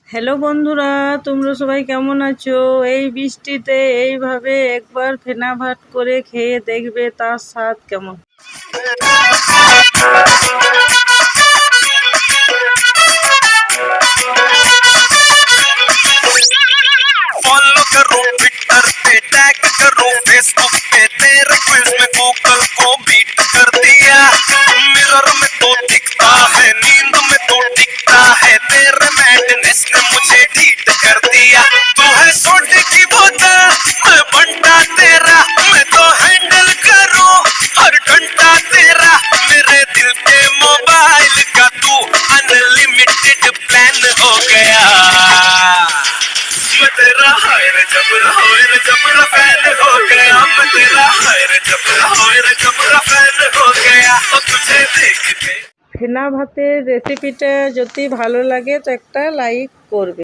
Hello বন্ধুরা, তোমরা সবাই কেমন আছো? এই বৃষ্টিতে এইভাবে একবার ফেনা ভাত করে খেয়ে দেখবে তার স্বাদ কেমন। फॉलो करो ट्विटर पे, टैग करो फेसबुक पे, तेरे क्विज में गूगल को बीट कर दिया। मिरर में तो दिखता है, नींद में तो दिखता है, तेरे मैडनेस ने मुझे ढीठ कर दिया। तू है सोडे की बोतल, मैं बंटा तेरा, मैं तो हैंडल करूं हर घंटा तेरा। मेरे दिल के मोबाइल का तू अनलिमिटेड प्लान हो गया। मैं तेरा हायर जबरा फैन हो गया। मैं तेरा हायर जबरा फैन हो गया। और तुझे देख के ফেনা ভাতের রেসিপিটা যদি ভালো লাগে তো একটা লাইক করবে।